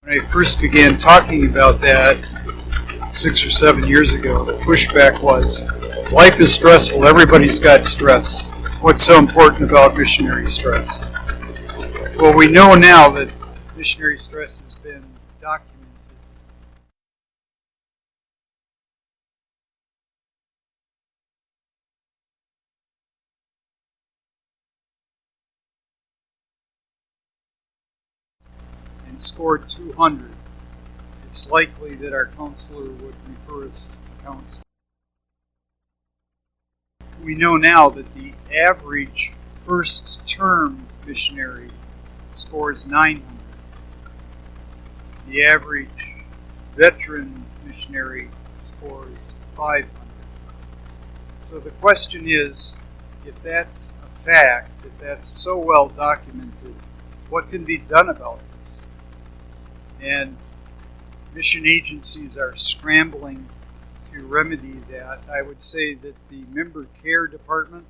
When I first began talking about that 6 or 7 years ago, the pushback was, life is stressful, everybody's got stress. What's so important about missionary stress? Well, we know now that missionary stress has been documented. And scored 200. It's likely that our counselor would refer us to counseling. We know now that the average first-term missionary scores 900. The average veteran missionary scores 500. So the question is, if that's a fact, if that's so well documented, what can be done about this? And mission agencies are scrambling to remedy that. I would say that the member care department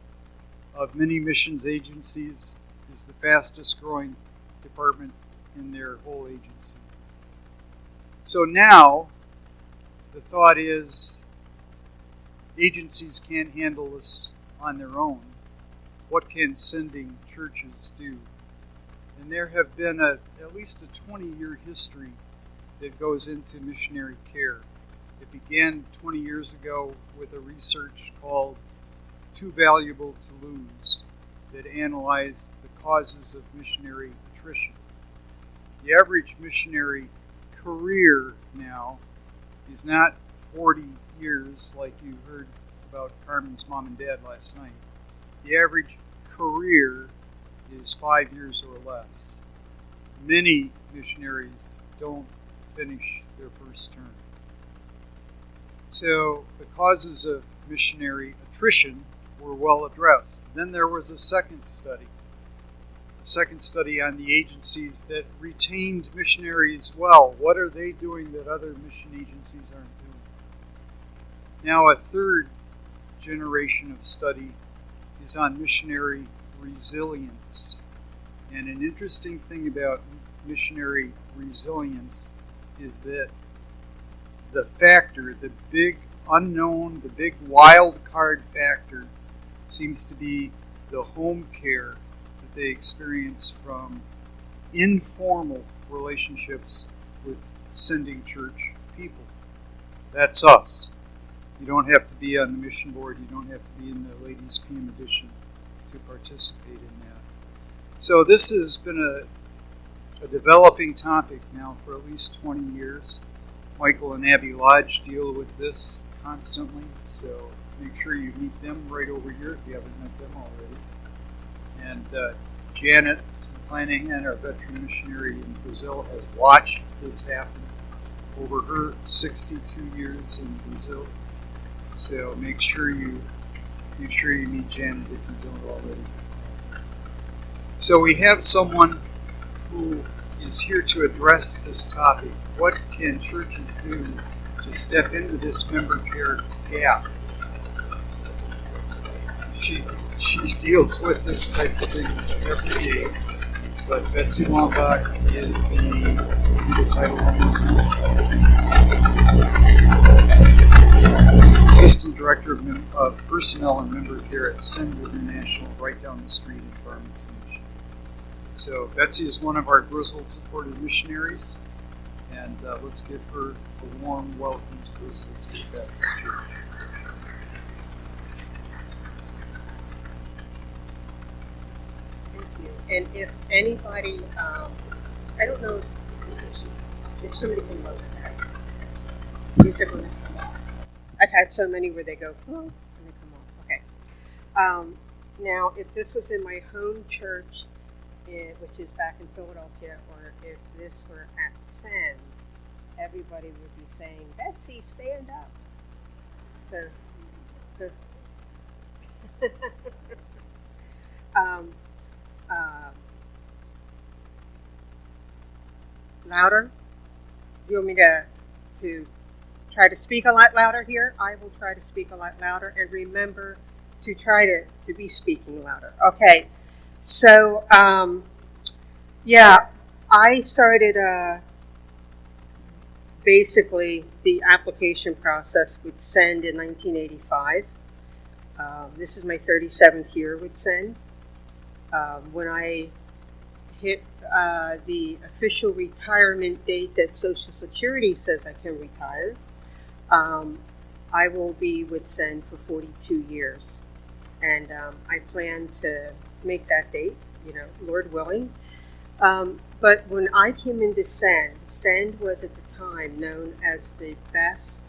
of many missions agencies is the fastest growing department in their whole agency. So now the thought is agencies can't handle this on their own. What can sending churches do? And there have been at least a 20-year history that goes into missionary care. It began 20 years ago with a research called Too Valuable to Lose that analyzed the causes of missionary attrition. The average missionary career now is not 40 years like you heard about Carmen's mom and dad last night. The average career is 5 years or less. Many missionaries don't finish their first term. So the causes of missionary attrition were well addressed. Then there was a second study on the agencies that retained missionaries well. What are they doing that other mission agencies aren't doing? Now a third generation of study is on missionary resilience. And an interesting thing about missionary resilience is that the factor, the big unknown, the big wild card factor seems to be the home care that they experience from informal relationships with sending church people. That's us. You don't have to be on the mission board. You don't have to be in the Ladies' PM edition to participate in that. So this has been a developing topic now for at least 20 years. Michael and Abby Lodge deal with this constantly, so make sure you meet them right over here if you haven't met them already. And Janet Flanagan, our veteran missionary in Brazil, has watched this happen over her 62 years in Brazil. So make sure you meet Janet if you don't already. So we have someone who is here to address this topic. What can churches do to step into this member care gap? She deals with this type of thing every day, but Betsy Wombach is the title Assistant Director of Personnel and Member Care at Send International, right down the street in Farmington. So Betsy is one of our Griswold supported missionaries, and let's give her a warm welcome to Griswold State Baptist Church. Thank you. And if anybody, I don't know if somebody can look at that. Is it going to come off? I've had so many where they go, hello, and they come off. Okay. Now, if this was in my home church, which is back in Philadelphia, or if this were at Send, everybody would be saying, Betsy, stand up. So, louder? You want me to try to speak a lot louder here? I will try to speak a lot louder, and remember to try to be speaking louder. Okay. So, I started basically, the application process would send in 1985. This is my 37th year with SEND. When I hit the official retirement date that Social Security says I can retire, I will be with SEND for 42 years. And I plan to make that date, Lord willing. But when I came into SEND was at the time known as the best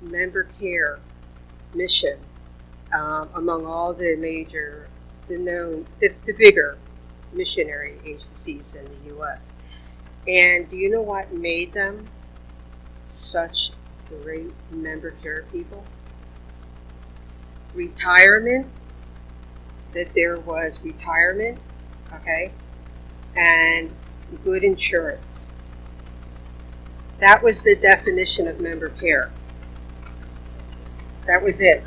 member care mission among all the major, the bigger missionary agencies in the U.S. And do you know what made them such great member care people? Retirement, that there was retirement, okay, and good insurance. That was the definition of member care. That was it.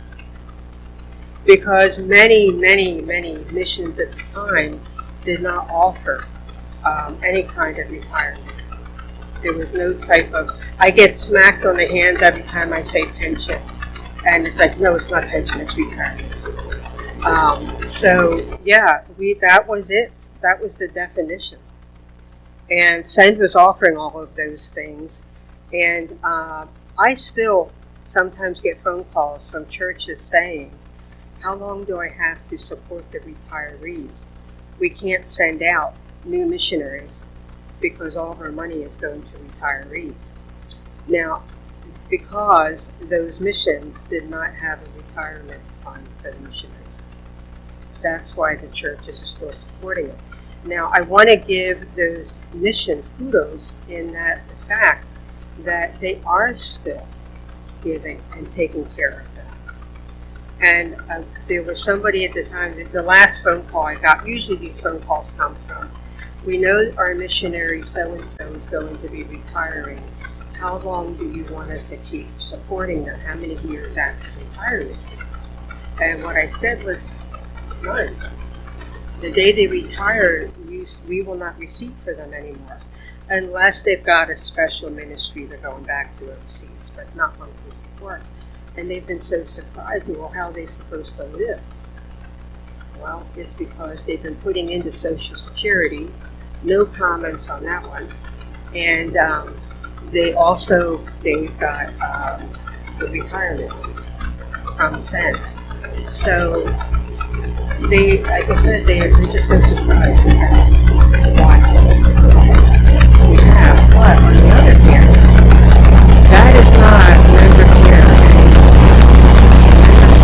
Because many missions at the time did not offer any kind of retirement. There was no type of, I get smacked on the hands every time I say pension. And it's like, no, it's not pension, it's retirement. That was it. That was the definition. And SEND was offering all of those things. And I still sometimes get phone calls from churches saying, how long do I have to support the retirees? We can't send out new missionaries because all of our money is going to retirees. Now, because those missions did not have a retirement fund for the missionaries. That's why the churches are still supporting it. Now, I want to give those missions kudos in that the fact that they are still giving and taking care of them. And there was somebody at the time, the last phone call I got, usually these phone calls come from, we know our missionary so-and-so is going to be retiring. How long do you want us to keep supporting them? How many years after retirement? And what I said was, none. The day they retire, we will not receive for them anymore, unless they've got a special ministry they're going back to overseas, but not monthly support. And they've been so surprised, well, how are they supposed to live? Well, it's because they've been putting into Social Security, no comments on that one, and they've got the retirement from SEND. So they, like I said, they're just so surprised that that's what we have. But on the other hand, that is not member care anymore. Member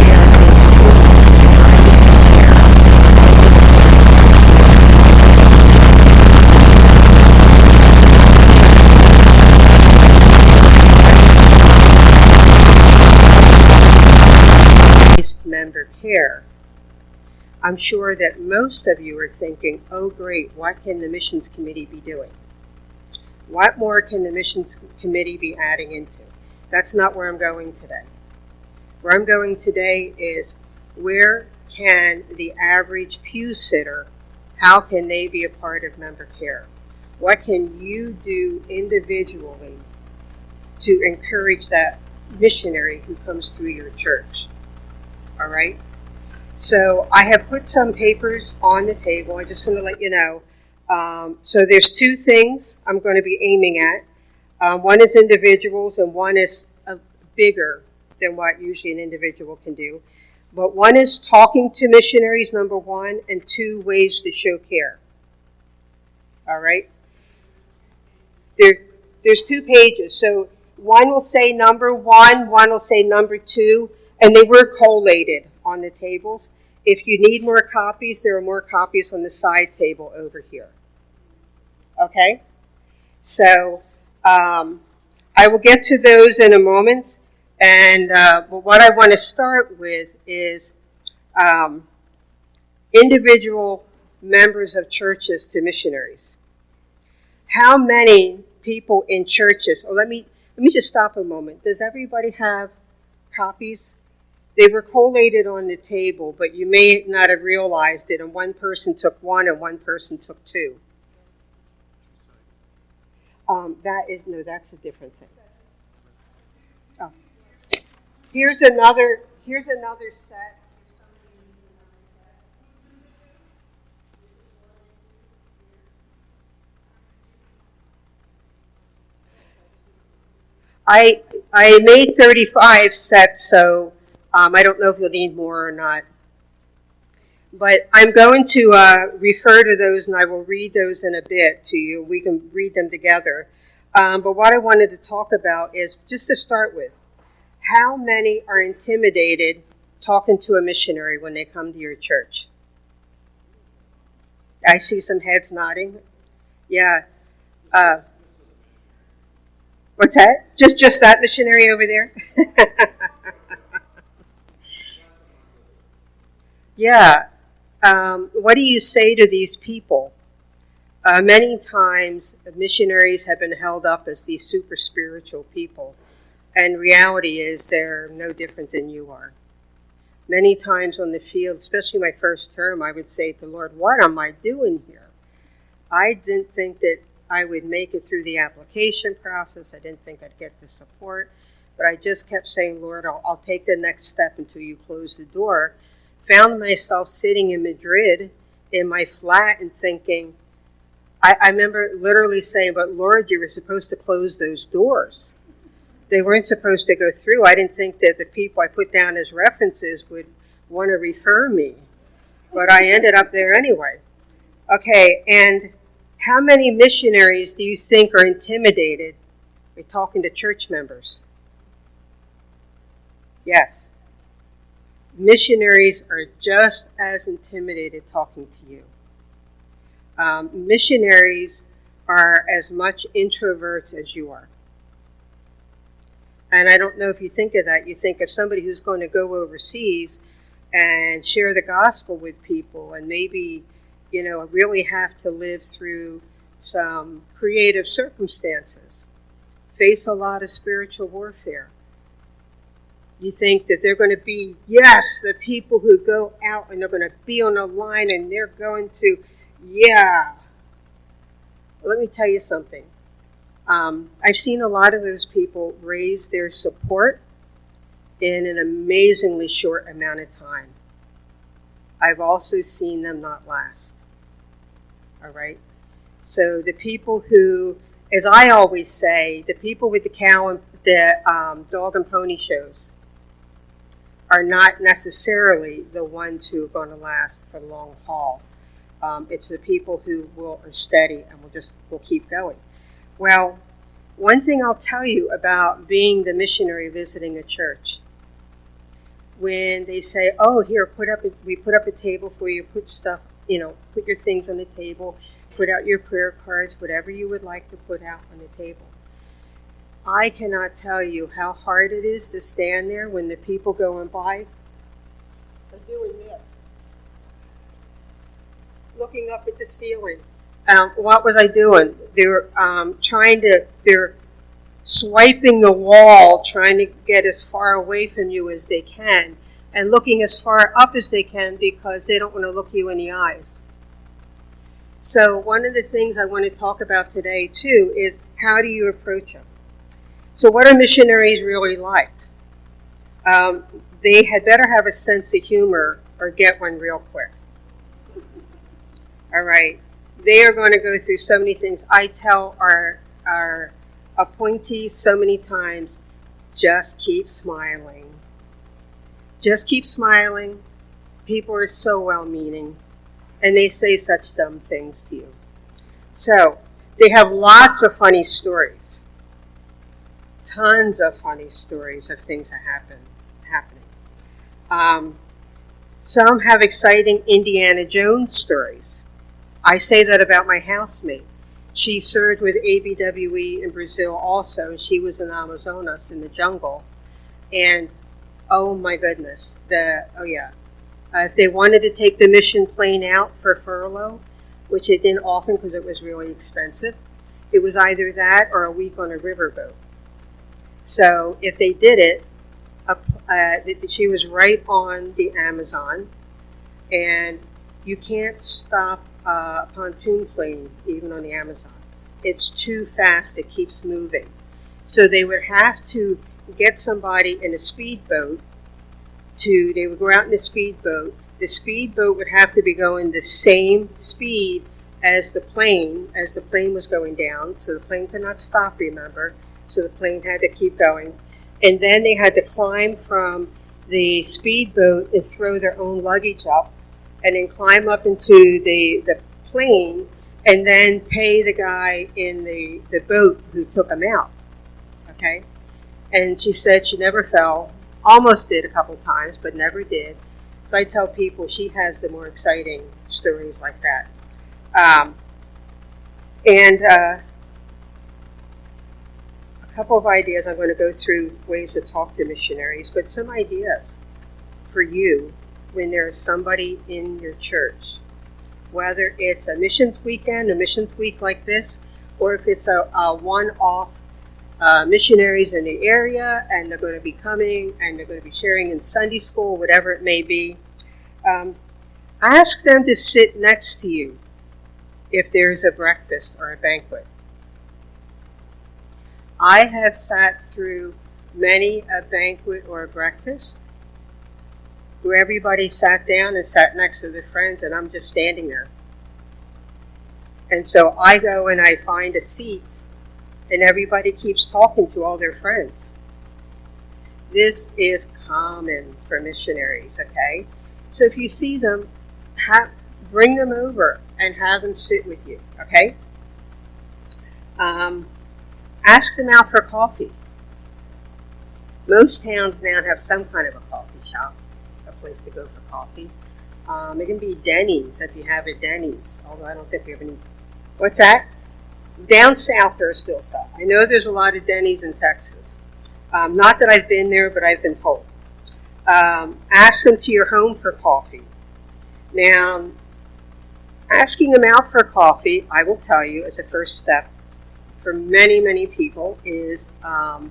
care is member care. I'm sure that most of you are thinking, oh great, what can the missions committee be doing? What more can the missions committee be adding into? That's not where I'm going today. Where I'm going today is, where can the average pew sitter, how can they be a part of member care? What can you do individually to encourage that missionary who comes through your church? All right? So I have put some papers on the table. I just want to let you know. So there's two things I'm going to be aiming at. One is individuals, and one is bigger than what usually an individual can do. But one is talking to missionaries, number one, and two, ways to show care. All right? There's 2 pages. So one will say number one will say number two, and they were collated on the tables. If you need more copies, there are more copies on the side table over here. Okay? So I will get to those in a moment. And but what I want to start with is individual members of churches to missionaries. How many people in churches? Oh, let me just stop a moment. Does everybody have copies? They were collated on the table, but you may not have realized it, and one person took one and one person took two. That's a different thing. Oh. Here's another set. I made 35 sets, so I don't know if you'll need more or not. But I'm going to refer to those, and I will read those in a bit to you. We can read them together. But what I wanted to talk about is, just to start with, how many are intimidated talking to a missionary when they come to your church? I see some heads nodding. Yeah. What's that? Just that missionary over there? Yeah. What do you say to these people? Many times, missionaries have been held up as these super spiritual people, and reality is they're no different than you are. Many times on the field, especially my first term, I would say to the Lord, what am I doing here? I didn't think that I would make it through the application process. I didn't think I'd get the support, but I just kept saying, Lord, I'll take the next step until you close the door. Found myself sitting in Madrid in my flat and thinking, I remember literally saying, but Lord, you were supposed to close those doors. They weren't supposed to go through. I didn't think that the people I put down as references would want to refer me, but I ended up there anyway. Okay, and how many missionaries do you think are intimidated by talking to church members? Yes. Missionaries are just as intimidated talking to you. Missionaries are as much introverts as you are. And I don't know if you think of that. You think of somebody who's going to go overseas and share the gospel with people and maybe, really have to live through some creative circumstances, face a lot of spiritual warfare. You think that they're going to be, the people who go out and they're going to be on the line and they're going to, Let me tell you something. I've seen a lot of those people raise their support in an amazingly short amount of time. I've also seen them not last. All right? So the people who, as I always say, the people with the cow and the dog and pony shows are not necessarily the ones who are going to last for the long haul. It's the people who are steady and will keep going. Well, one thing I'll tell you about being the missionary visiting a church, when they say, "Oh, here, we put up a table for you, put stuff, put your things on the table, put out your prayer cards, whatever you would like to put out on the table." I cannot tell you how hard it is to stand there when the people going by are doing this, looking up at the ceiling. What was I doing? They're they're swiping the wall, trying to get as far away from you as they can, and looking as far up as they can because they don't want to look you in the eyes. So one of the things I want to talk about today, too, is how do you approach them? So what are missionaries really like? They had better have a sense of humor or get one real quick. All right. They are going to go through so many things. I tell our appointees so many times, just keep smiling. Just keep smiling. People are so well-meaning, and they say such dumb things to you. So they have lots of funny stories. Tons of funny stories of things that happening. Some have exciting Indiana Jones stories. I say that about my housemate. She served with ABWE in Brazil also, and she was in Amazonas in the jungle. And oh my goodness, if they wanted to take the mission plane out for furlough, which it didn't often because it was really expensive, it was either that or a week on a riverboat. So if they did it, she was right on the Amazon, and you can't stop a pontoon plane even on the Amazon. it's too fast, it keeps moving. So they would have to get somebody in a speedboat they would go out in a speedboat. The speedboat would have to be going the same speed as the plane was going down. So the plane could not stop, remember? So the plane had to keep going. And then they had to climb from the speedboat and throw their own luggage up, and then climb up into the plane, and then pay the guy in the boat who took them out. Okay? And she said she never fell. Almost did a couple times, but never did. So I tell people she has the more exciting stories like that. A couple of ideas. I'm going to go through ways to talk to missionaries, but some ideas for you when there's somebody in your church, whether it's a missions weekend, a missions week like this, or if it's a one-off missionaries in the area, and they're going to be coming and they're going to be sharing in Sunday school, whatever it may be. Ask them to sit next to you if there's a breakfast or a banquet. I have sat through many a banquet or a breakfast where everybody sat down and sat next to their friends, and I'm just standing there. And so I go and I find a seat, and everybody keeps talking to all their friends. This is common for missionaries, okay? So if you see them, bring them over and have them sit with you, okay? Ask them out for coffee. Most towns now have some kind of a coffee shop, a place to go for coffee. It can be Denny's if you have a Denny's, although I don't think we have any. What's that? Down south there are still some. I know there's a lot of Denny's in Texas. Not that I've been there, but I've been told. Ask them to your home for coffee. Now, asking them out for coffee, I will tell you, as a first step, for many, many people, is a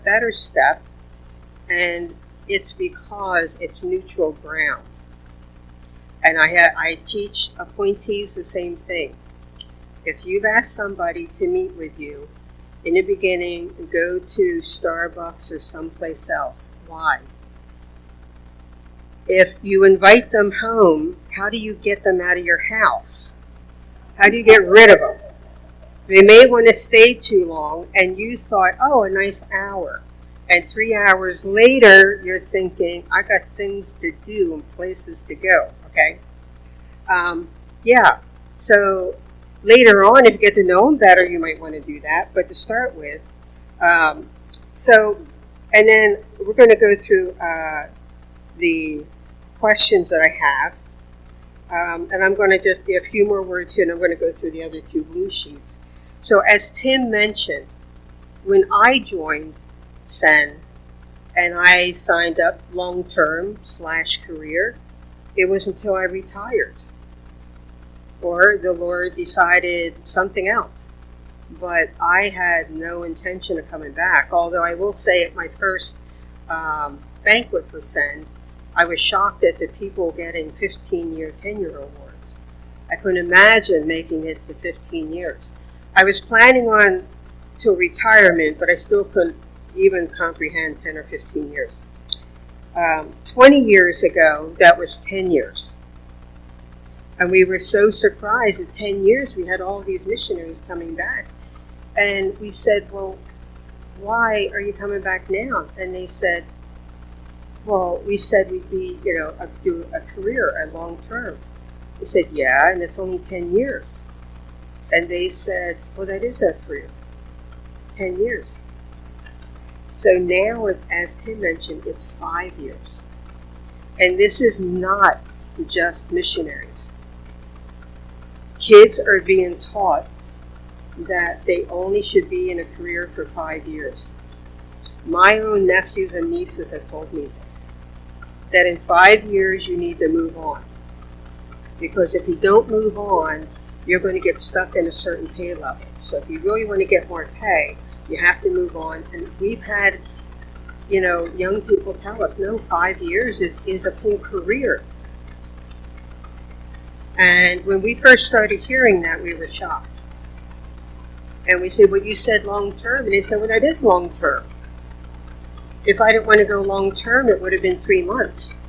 better step, and it's because it's neutral ground. And I teach appointees the same thing. If you've asked somebody to meet with you, in the beginning, go to Starbucks or someplace else. Why? If you invite them home, how do you get them out of your house? How do you get rid of them? They may want to stay too long, and you thought, oh, a nice hour. And 3 hours later, you're thinking, I got things to do and places to go, okay? So later on, if you get to know them better, you might want to do that. But to start with, and then we're going to go through the questions that I have. And I'm going to just do a few more words here, and I'm going to go through the other two blue sheets. So as Tim mentioned, when I joined SEN and I signed up long-term / career, it was until I retired or the Lord decided something else. But I had no intention of coming back, although I will say at my first banquet for SEN, I was shocked at the people getting 15-year tenure awards. I couldn't imagine making it to 15 years. I was planning on to retirement, but I still couldn't even comprehend 10 or 15 years. 20 years ago, that was 10 years. And we were so surprised at 10 years we had all these missionaries coming back. And we said, well, why are you coming back now? And they said, well, we said we'd be, do a career, a long term. We said, yeah, and it's only 10 years. And they said, well, that is a career, 10 years. So now, as Tim mentioned, it's 5 years. And this is not just missionaries. Kids are being taught that they only should be in a career for 5 years. My own nephews and nieces have told me this, that in 5 years you need to move on. Because if you don't move on, you're going to get stuck in a certain pay level. So if you really want to get more pay, you have to move on. And we've had, young people tell us, no, 5 years is a full career. And when we first started hearing that, we were shocked. And we say, well, you said long term. And they said, well, that is long term. If I didn't want to go long term, it would have been 3 months.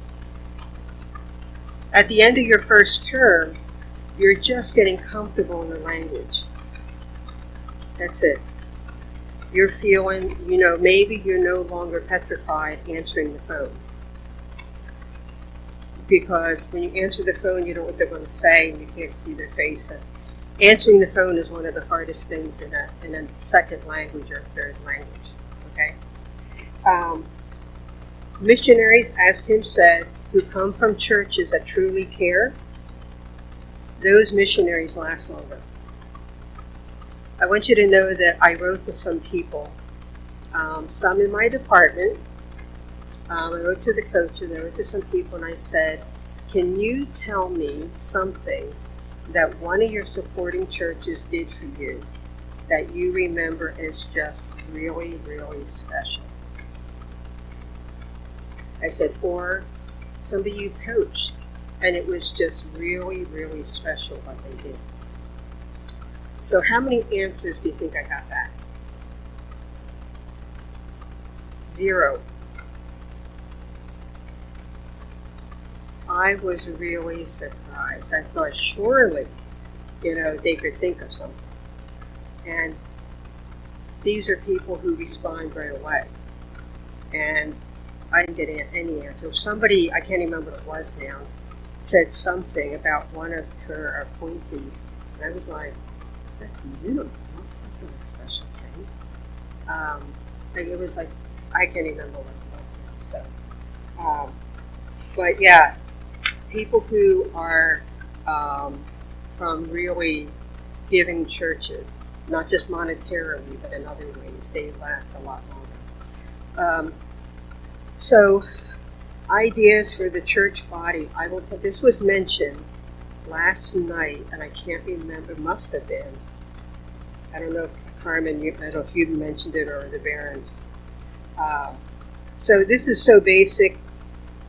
At the end of your first term, you're just getting comfortable in the language. That's it. You're feeling, maybe you're no longer petrified answering the phone. Because when you answer the phone, you don't know what they're going to say, and you can't see their face. And answering the phone is one of the hardest things in a second language or third language. Okay? Missionaries, as Tim said, who come from churches that truly care, those missionaries last longer. I want you to know that I wrote to some people, some in my department. I wrote to the coaches, I wrote to some people, and I said, can you tell me something that one of your supporting churches did for you that you remember as just really, really special? I said, or somebody you've coached, and it was just really, really special what they did. So how many answers do you think I got back? 0. I was really surprised. I thought surely, they could think of something. And these are people who respond right away. And I didn't get any answer. Somebody, I can't remember what it was now, said something about one of her appointees. And I was like, that's minimal. That's not a special thing. It was like, I can't remember what it was now. So, but yeah, people who are from really giving churches, not just monetarily, but in other ways, they last a lot longer. So, ideas for the church body. This was mentioned last night, and I can't remember. Must have been. I don't know if Carmen. I don't know if you mentioned it or the Barons. So this is so basic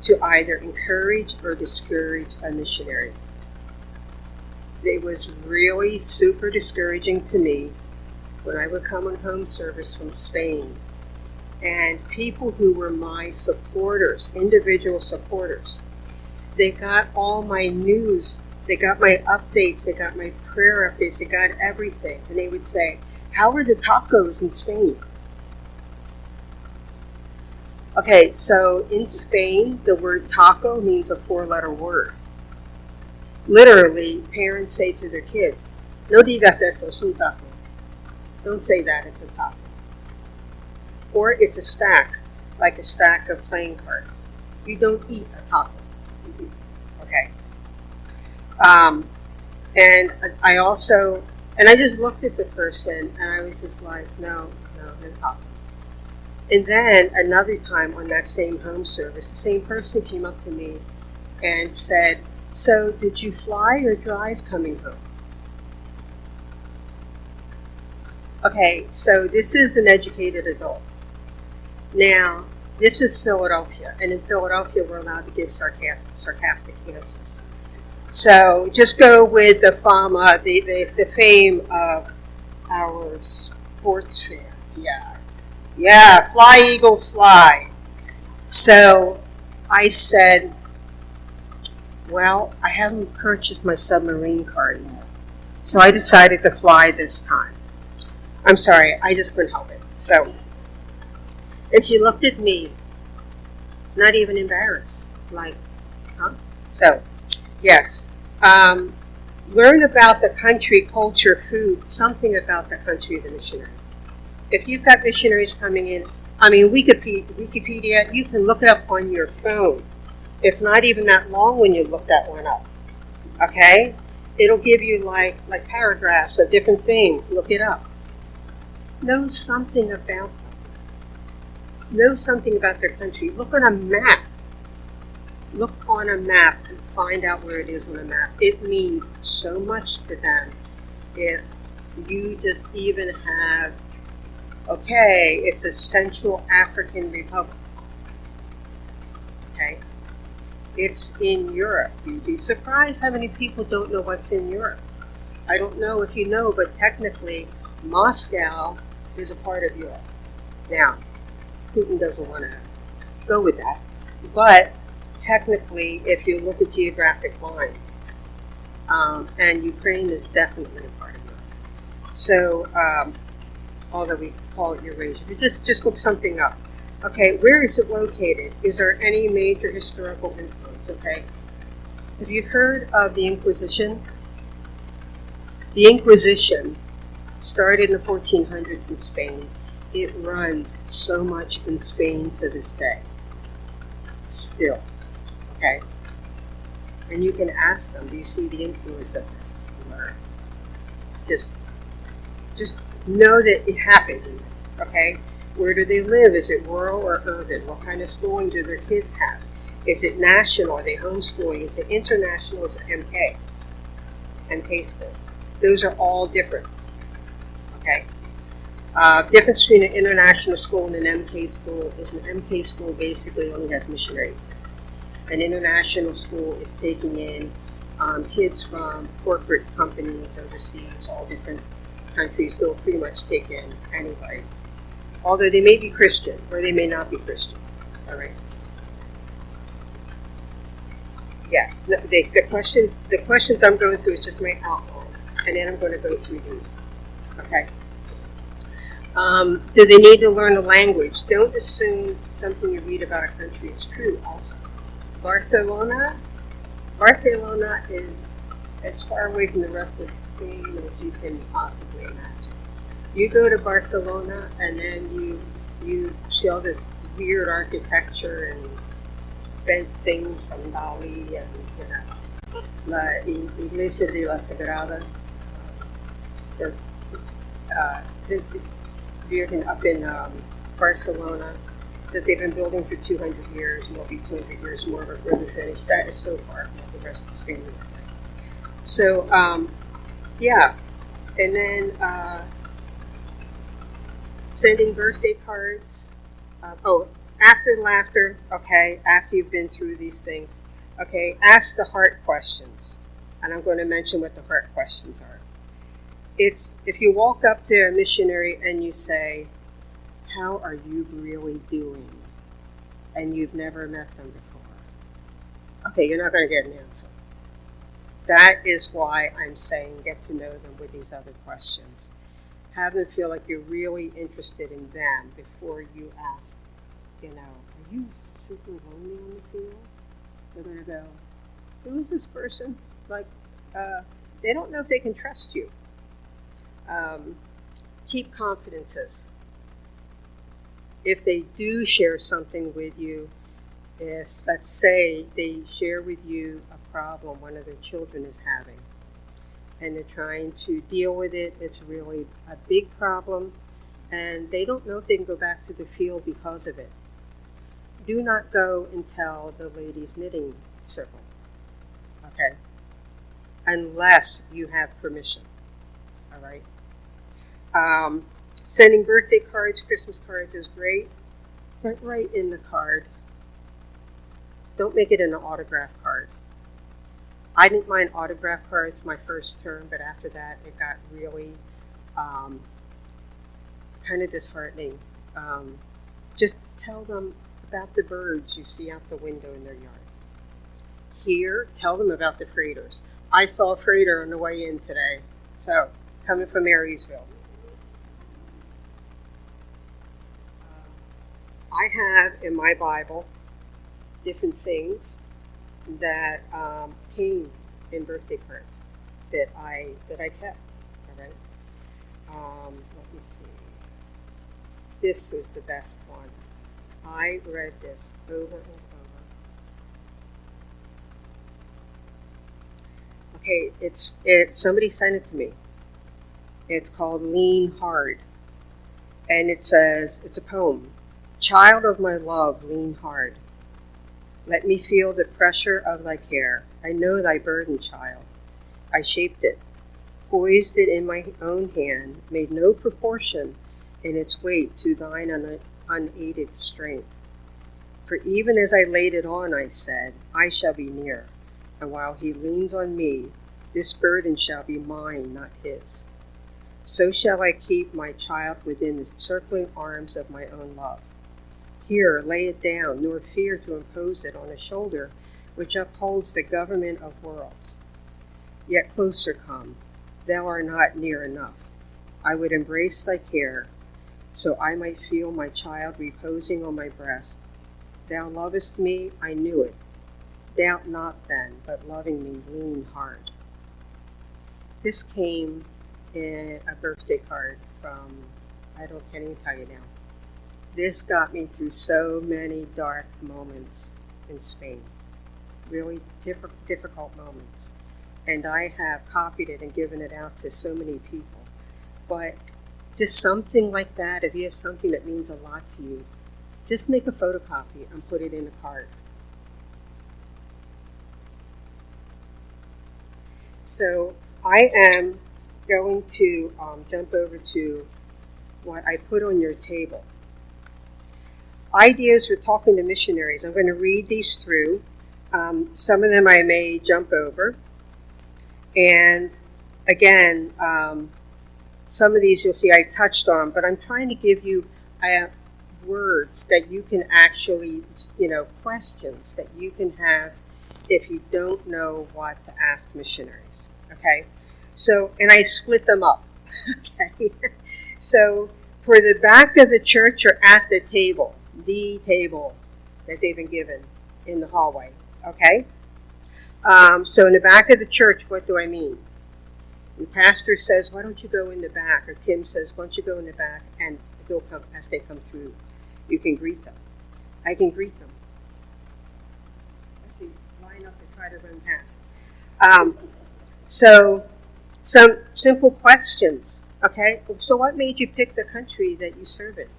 to either encourage or discourage a missionary. It was really super discouraging to me when I would come on home service from Spain, and people who were my supporters, individual supporters, they got all my news, they got my updates, they got my prayer updates, they got everything. And they would say, how are the tacos in Spain? Okay, so in Spain, the word taco means a 4-letter word. Literally, parents say to their kids, no digas eso, es un taco. Don't say that, it's a taco. Or it's a stack, like a stack of playing cards. You don't eat a taco. Okay. And I just looked at the person, and I was just like, no tacos. And then another time on that same home service, the same person came up to me and said, so did you fly or drive coming home? Okay, so this is an educated adult. Now, this is Philadelphia, and in Philadelphia we're allowed to give sarcastic answers. So just go with the fama, the fame of our sports fans. Yeah, fly Eagles fly. So I said, well, I haven't purchased my submarine card yet, so I decided to fly this time. I'm sorry, I just couldn't help it. So, and she looked at me, not even embarrassed, like, huh? So, yes. Learn about the country, culture, food, something about the country of the missionary. If you've got missionaries coming in, Wikipedia, you can look it up on your phone. It's not even that long when you look that one up. Okay? It'll give you like paragraphs of different things. Look it up. Know something about them. Know something about their country. Look on a map. Look on a map and find out where it is on a map. It means so much to them if you just even have, okay, it's a Central African Republic. Okay? It's in Europe. You'd be surprised how many people don't know what's in Europe. I don't know if you know, but technically Moscow is a part of Europe. Now, Putin doesn't want to go with that, but technically, if you look at geographic lines, and Ukraine is definitely a part of Europe. So, although we call it Eurasia, but just look something up. Okay, where is it located? Is there any major historical influence? Okay, have you heard of the Inquisition? The Inquisition started in the 1400s in Spain. It runs so much in Spain to this day. Still. Okay? And you can ask them, do you see the influence of this? Or just know that it happened. Okay? Where do they live? Is it rural or urban? What kind of schooling do their kids have? Is it national? Are they homeschooling? Is it international? Is it MK? MK school. Those are all different. Okay? Difference between an international school and an MK school is an MK school basically only has missionary kids. An international school is taking in kids from corporate companies overseas, all different countries. They'll pretty much take in anybody. Although they may be Christian or they may not be Christian. All right. Yeah. The questions I'm going through is just my outline, and then I'm going to go through these. Okay. Do they need to learn a language? Don't assume something you read about a country is true also. Barcelona is as far away from the rest of Spain as you can possibly imagine. You go to Barcelona and then you see all this weird architecture and bent things from Dali and La Iglesia de la Sagrada. Up in Barcelona, that they've been building for 200 years, and they'll be 200 years more before they're finished. That is so far from the rest of Spain looks like. So, yeah. And then sending birthday cards. After laughter, okay, after you've been through these things, okay, ask the heart questions. And I'm going to mention what the heart questions are. It's if you walk up to a missionary and you say, how are you really doing? And you've never met them before. Okay, you're not going to get an answer. That is why I'm saying get to know them with these other questions. Have them feel like you're really interested in them before you ask, are you super lonely on the field? They're going to go, who is this person? Like, they don't know if they can trust you. Keep confidences. If they do share something with you, if, let's say, they share with you a problem one of their children is having, and they're trying to deal with it, it's really a big problem, and they don't know if they can go back to the field because of it. Do not go and tell the ladies' knitting circle, okay? Unless you have permission, all right? Sending birthday cards, Christmas cards is great, but write in the card. Don't make it an autograph card. I didn't mind autograph cards my first term, but after that it got really kind of disheartening. Just tell them about the birds you see out the window in their yard. Here, tell them about the freighters. I saw a freighter on the way in today, so coming from Marysville. I have in my Bible different things that came in birthday cards that I kept. All right. Let me see. This was the best one. I read this over and over. Okay, it's somebody sent it to me. It's called Lean Hard, and it says it's a poem. Child of my love, lean hard. Let me feel the pressure of thy care. I know thy burden, child. I shaped it, poised it in my own hand, made no proportion in its weight to thine unaided strength. For even as I laid it on, I said, I shall be near, and while he leans on me, this burden shall be mine, not his. So shall I keep my child within the circling arms of my own love. Here lay it down, nor fear to impose it on a shoulder which upholds the government of worlds. Yet closer come, thou art not near enough. I would embrace thy care, so I might feel my child reposing on my breast. Thou lovest me, I knew it. Doubt not then, but loving me, lean hard. This came in a birthday card from, can't even tell you now. This got me through so many dark moments in Spain, really difficult moments. And I have copied it and given it out to so many people. But just something like that, if you have something that means a lot to you, just make a photocopy and put it in a card. So I am going to jump over to what I put on your table. Ideas for talking to missionaries. I'm going to read these through. Some of them I may jump over. And again, some of these you'll see I touched on, but I'm trying to give you words that you can actually, questions that you can have if you don't know what to ask missionaries. Okay? So, and I split them up. Okay? So, for the back of the church or at the table that they've been given in the hallway. Okay? So in the back of the church, what do I mean? The pastor says, why don't you go in the back? Or Tim says, why don't you go in the back? And they'll come, as they come through, you can greet them. I can greet them. I see, line up to try to run past. So some simple questions. Okay, so what made you pick the country that you serve in?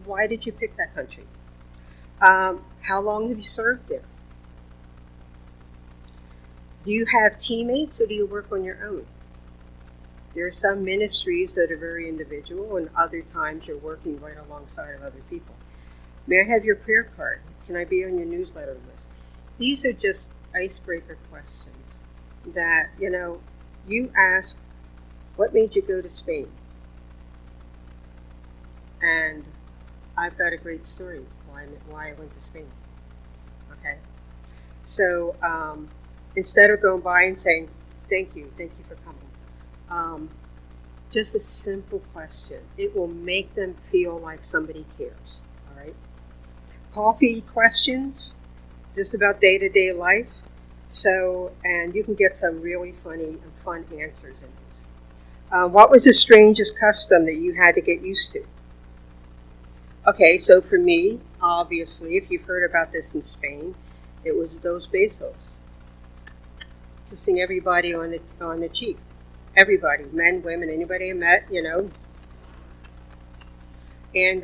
Why did you pick that country? How long have you served there? Do you have teammates or do you work on your own? There are some ministries that are very individual and other times you're working right alongside of other people. May I have your prayer card? Can I be on your newsletter list? These are just icebreaker questions that, you ask, what made you go to Spain? And I've got a great story why I went to Spain. Okay? So instead of going by and saying, thank you for coming, just a simple question. It will make them feel like somebody cares. All right? Coffee questions, just about day-to-day life. So, and you can get some really funny and fun answers in these. What was the strangest custom that you had to get used to? Okay, so for me, obviously, if you've heard about this in Spain, it was those besos. Kissing everybody on the cheek. Everybody, men, women, anybody I met, And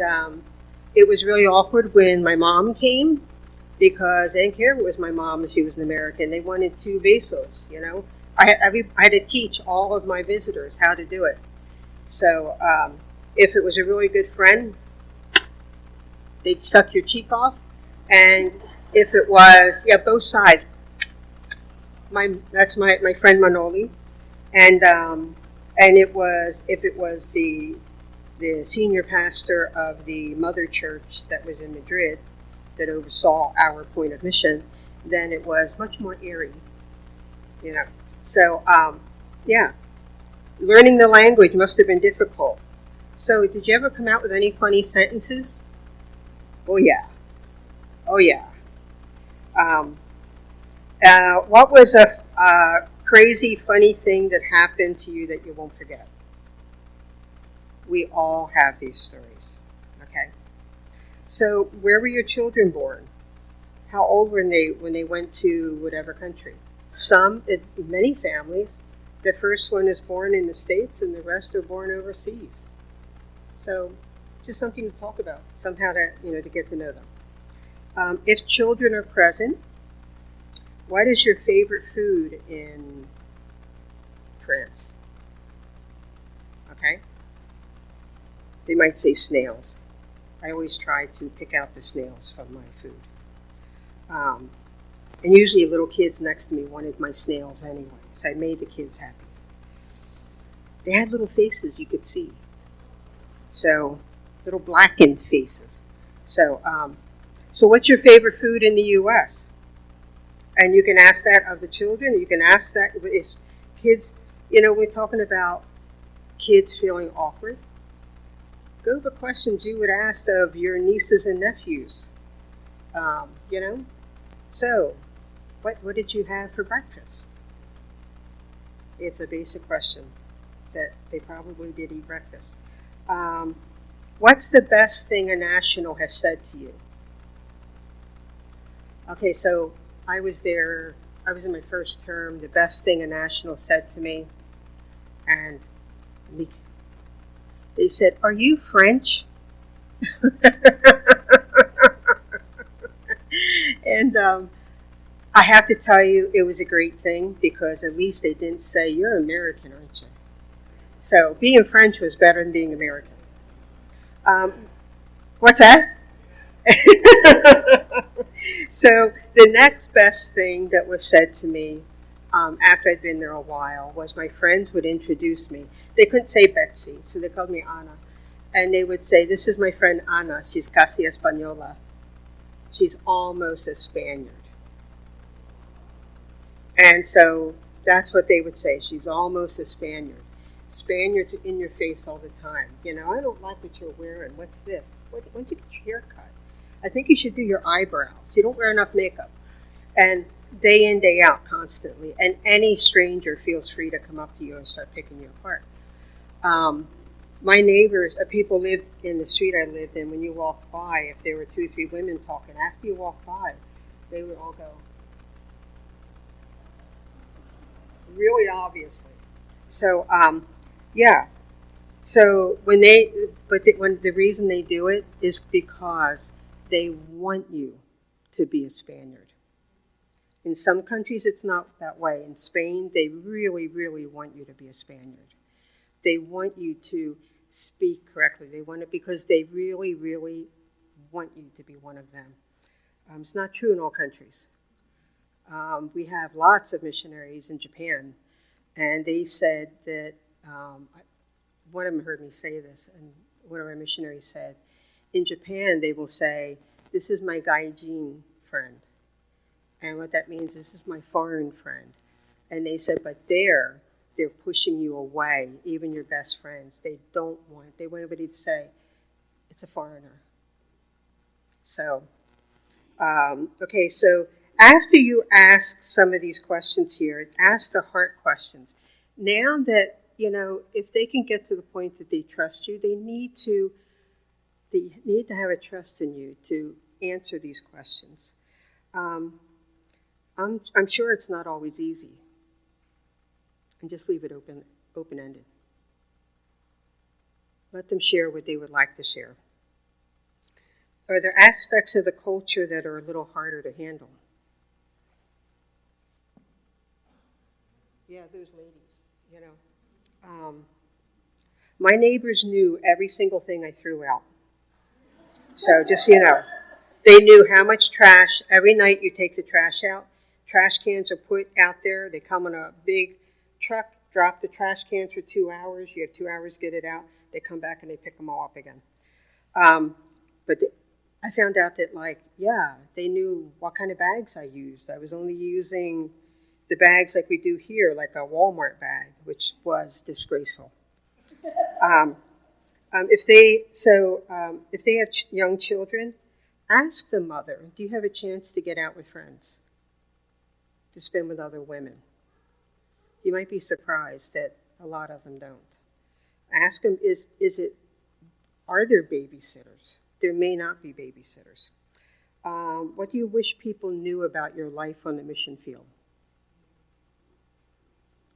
it was really awkward when my mom came, because they didn't care if it was my mom and she was an American. They wanted 2 besos, I had to teach all of my visitors how to do it. So if it was a really good friend, they'd suck your cheek off. And if it was, both sides. That's my friend Manoli. And it was, if it was the senior pastor of the mother church that was in Madrid, that oversaw our point of mission, then it was much more airy, So, learning the language must have been difficult. So, did you ever come out with any funny sentences? Oh, yeah. What was a crazy, funny thing that happened to you that you won't forget? We all have these stories, okay? So, where were your children born? How old were they when they went to whatever country? Some, in many families, the first one is born in the States and the rest are born overseas. So, just something to talk about, somehow to get to know them. If children are present, what is your favorite food in France? Okay? They might say snails. I always try to pick out the snails from my food. And usually little kids next to me wanted my snails anyway, so I made the kids happy. They had little faces you could see. So, little blackened faces. So, so what's your favorite food in the U.S.? And you can ask that of the children. Or you can ask that is kids. We're talking about kids feeling awkward. Go over questions you would ask of your nieces and nephews. So, what did you have for breakfast? It's a basic question that they probably did eat breakfast. What's the best thing a national has said to you? Okay, so I was there. I was in my first term. The best thing a national said to me, and they said, "Are you French?" And I have to tell you, it was a great thing because at least they didn't say, "You're American, aren't you?" So being French was better than being American. What's that? So the next best thing that was said to me after I'd been there a while was my friends would introduce me. They couldn't say Betsy, so they called me Ana. And they would say, "This is my friend Ana. She's casi española. She's almost a Spaniard." And so that's what they would say. She's almost a Spaniard. Spaniards are in your face all the time. I don't like what you're wearing. What's this? When did you get your hair cut? I think you should do your eyebrows. You don't wear enough makeup. And day in, day out, constantly. And any stranger feels free to come up to you and start picking you apart. My neighbors, people lived in the street I lived in. When you walked by, if there were 2 or 3 women talking, after you walked by, they would all go, really obviously. So, yeah. So when the reason they do it is because they want you to be a Spaniard. In some countries, it's not that way. In Spain, they really, really want you to be a Spaniard. They want you to speak correctly. They want it because they really, really want you to be one of them. It's not true in all countries. We have lots of missionaries in Japan, and they said that, one of them heard me say this, and one of our missionaries said, in Japan they will say, "This is my gaijin friend." And what that means, this is my foreign friend. And they said, but they're pushing you away, even your best friends. They want everybody to say, it's a foreigner. So, okay, so after you ask some of these questions here, ask the heart questions. Now that, if they can get to the point that they trust you, they need to have a trust in you to answer these questions. I'm sure it's not always easy. And just leave it open-ended. Let them share what they would like to share. Are there aspects of the culture that are a little harder to handle? Yeah, those ladies, my neighbors knew every single thing I threw out. So just so you know, they knew how much trash. Every night you take the trash out. Trash cans are put out there. They come in a big truck, drop the trash cans for 2 hours. You have 2 hours to get it out. They come back and they pick them all up again. I found out that, they knew what kind of bags I used. I was only using the bags like we do here, like a Walmart bag, which was disgraceful. If they have young children, ask the mother, do you have a chance to get out with friends? To spend with other women? You might be surprised that a lot of them don't. Ask them, are there babysitters? There may not be babysitters. What do you wish people knew about your life on the mission field?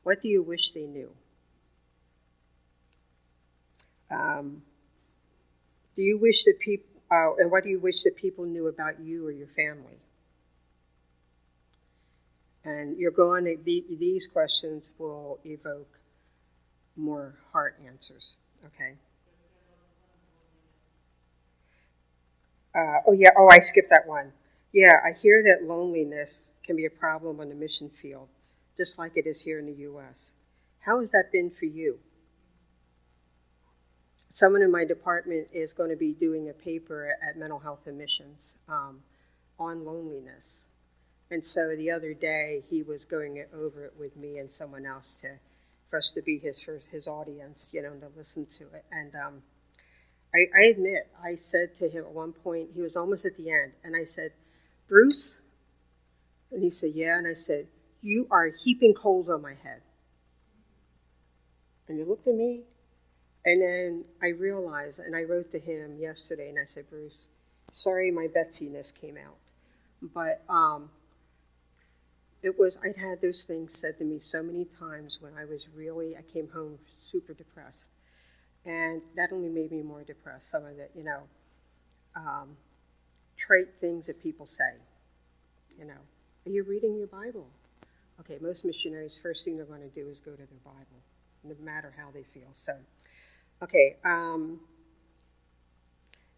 What do you wish they knew? Do you wish that people, and what do you wish that people knew about you or your family? And these questions will evoke more heart answers, okay? I skipped that one. Yeah, I hear that loneliness can be a problem on the mission field, just like it is here in the U.S. How has that been for you? someone in my department is going to be doing a paper at Mental Health and Missions on loneliness. And so the other day he was going over it with me and someone else for us to be his audience, to listen to it. And I admit, I said to him at one point, he was almost at the end, and I said, "Bruce?" And he said, "Yeah." And I said, "You are heaping coals on my head." And he looked at me, and then I realized, and I wrote to him yesterday, and I said, "Bruce, sorry my Betsy-ness came out." But I'd had those things said to me so many times when I came home super depressed. And that only made me more depressed. Some of the, trite things that people say. Are you reading your Bible? Okay, most missionaries, first thing they're going to do is go to their Bible, no matter how they feel. So, okay.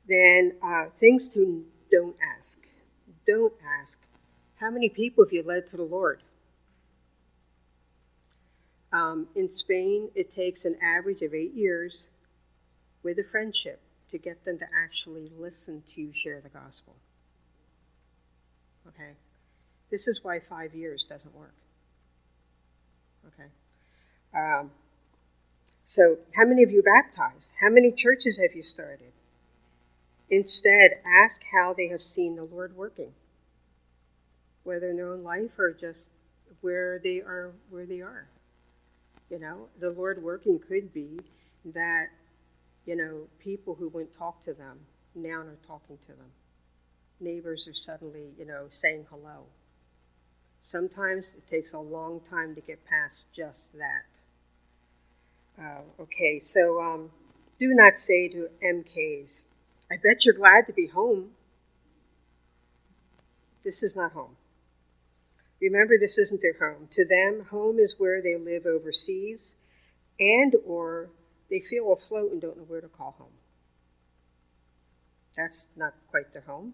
Then things to don't ask. Don't ask. How many people have you led to the Lord? In Spain, it takes an average of 8 years with a friendship to get them to actually listen to you share the gospel. Okay? This is why 5 years doesn't work. Okay? So, how many of you baptized? How many churches have you started? Instead, ask how they have seen the Lord working, whether in their own life or just where they are. The Lord working could be that, people who wouldn't talk to them now are talking to them. Neighbors are suddenly, saying hello. Sometimes it takes a long time to get past just that. Okay, so do not say to MKs, "I bet you're glad to be home." This is not home. Remember, this isn't their home. To them, home is where they live overseas and or they feel afloat and don't know where to call home. That's not quite their home.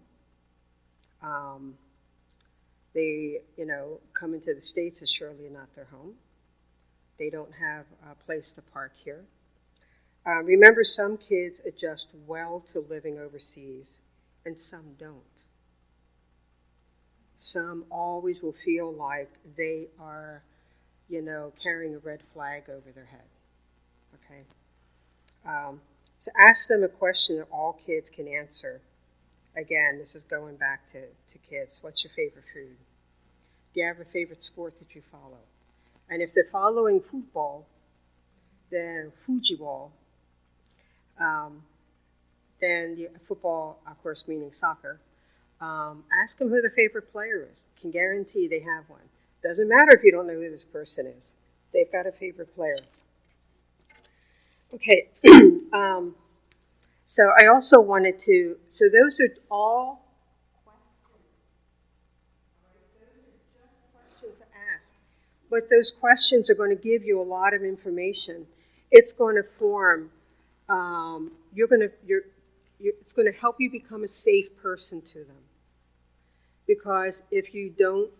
They, coming to the States is surely not their home. They don't have a place to park here. Remember, some kids adjust well to living overseas, and some don't. Some always will feel like they are, carrying a red flag over their head. Okay? So ask them a question that all kids can answer. Again, this is going back to kids. What's your favorite food? Do you have a favorite sport that you follow? And if they're following football, then Fujiball, then football, of course, meaning soccer, ask them who their favorite player is. Can guarantee they have one. Doesn't matter if you don't know who this person is. They've got a favorite player. Okay. So I also wanted to, so those are all questions. Those are just questions to ask. But those questions are going to give you a lot of information. It's going to form, it's going to help you become a safe person to them. Because if you don't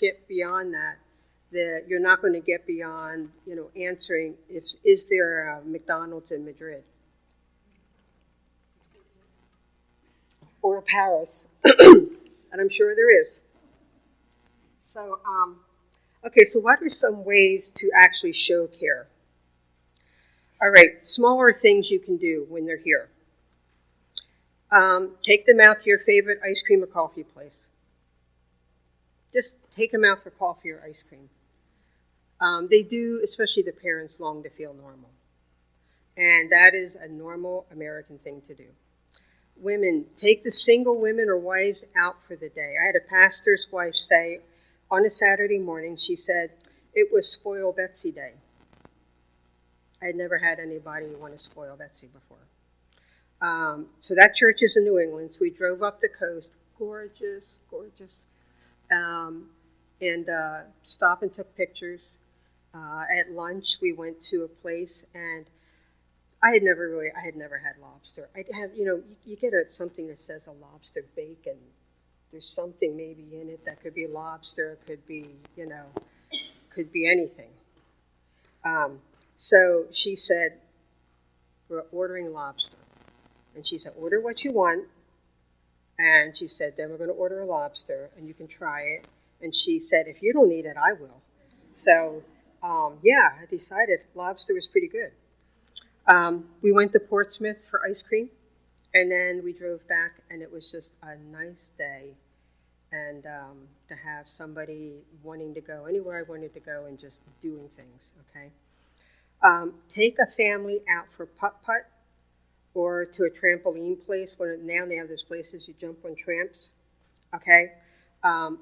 get beyond that, you're not going to get beyond, answering, is there a McDonald's in Madrid? Or Paris. And I'm sure there is. So, so what are some ways to actually show care? All right, smaller things you can do when they're here. Take them out to your favorite ice cream or coffee place. Just take them out for coffee or ice cream. They do, especially the parents, long to feel normal. And that is a normal American thing to do. Women, take the single women or wives out for the day. I had a pastor's wife say on a Saturday morning, she said, it was Spoil Betsy Day. I had never had anybody want to spoil Betsy before. So that church is in New England. So we drove up the coast. Gorgeous, gorgeous. And stopped and took pictures. At lunch, we went to a place, and I had never had lobster. I'd have, you get something that says a lobster bacon. There's something maybe in it that could be lobster, could be, could be anything. So she said, We're ordering lobster. And she said, order what you want. And she said, then we're going to order a lobster, and you can try it. And she said, if you don't eat it, I will. So, I decided lobster was pretty good. We went to Portsmouth for ice cream, and then we drove back, and it was just a nice day. And to have somebody wanting to go anywhere I wanted to go and just doing things, okay? Take a family out for putt-putt or to a trampoline place. Now they have those places you jump on tramps, okay?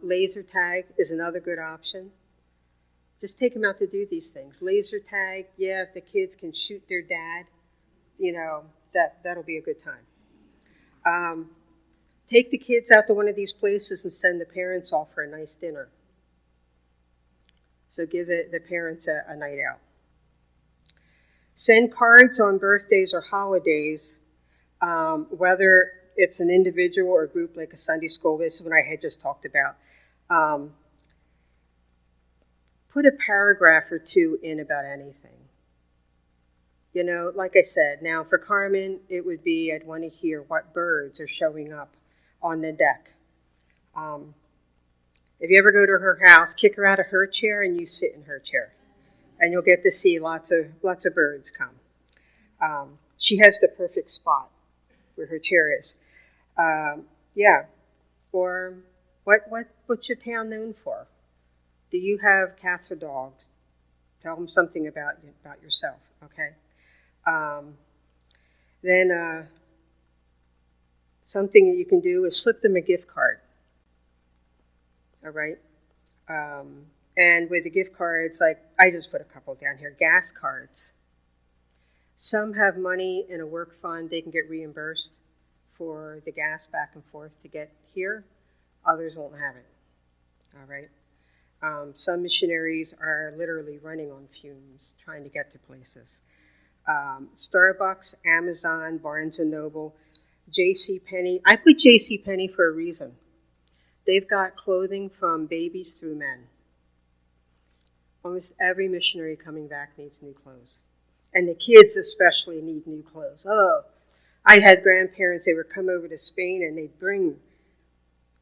Laser tag is another good option. Just take them out to do these things. Laser tag, if the kids can shoot their dad, that'll be a good time. Take the kids out to one of these places and send the parents off for a nice dinner. So give the parents a night out. Send cards on birthdays or holidays, whether it's an individual or a group like a Sunday school. This is what I had just talked about. Put a paragraph or two in about anything. Like I said, now for Carmen, it would be I'd want to hear what birds are showing up on the deck. If you ever go to her house, kick her out of her chair and you sit in her chair. And you'll get to see lots of birds come. She has the perfect spot where her chair is. Or what's your town known for? Do you have cats or dogs? Tell them something about yourself, okay? Then something that you can do is slip them a gift card. All right? And with the gift cards, like I just put a couple down here, gas cards. Some have money in a work fund. They can get reimbursed for the gas back and forth to get here. Others won't have it. All right. Some missionaries are literally running on fumes trying to get to places. Starbucks, Amazon, Barnes & Noble, JCPenney. I put JCPenney for a reason. They've got clothing from babies through men. Almost every missionary coming back needs new clothes. And the kids especially need new clothes. Oh, I had grandparents, they would come over to Spain and they'd bring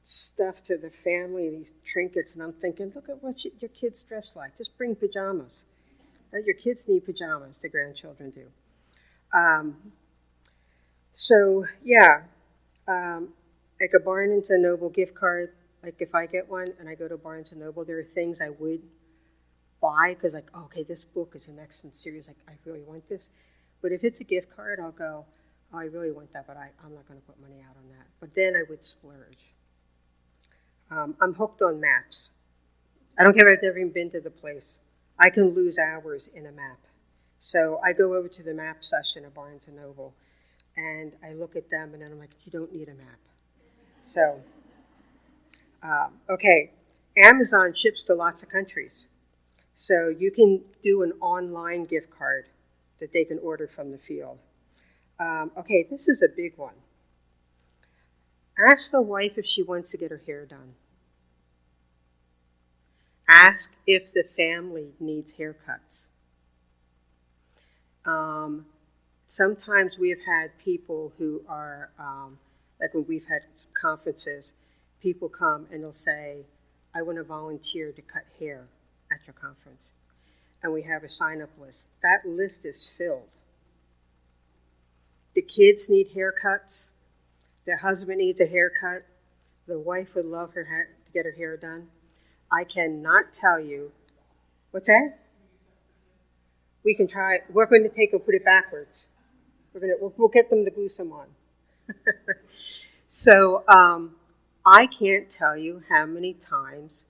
stuff to the family, these trinkets, and I'm thinking, look at what your kids dress like. Just bring pajamas. Your kids need pajamas, the grandchildren do. Like a Barnes & Noble gift card, like if I get one and I go to Barnes & Noble, there are things I would buy because this book is the next in series, I really want this. But if it's a gift card, I'll go, I really want that, but I'm not going to put money out on that. But then I would splurge. I'm hooked on maps. I don't care if I've never even been to the place. I can lose hours in a map. So I go over to the map section of Barnes & Noble, and I look at them, and then I'm like, you don't need a map. So, Amazon ships to lots of countries. So you can do an online gift card that they can order from the field. This is a big one. Ask the wife if she wants to get her hair done. Ask if the family needs haircuts. Sometimes we have had people who are, like when we've had conferences, people come and they'll say, I want to volunteer to cut hair at your conference. And we have a sign-up list. That list is filled. The kids need haircuts. The husband needs a haircut. The wife would love to get her hair done. I cannot tell you. What's that? We can try. We're going to take and put it backwards. We'll get them to glue some on. So I can't tell you how many times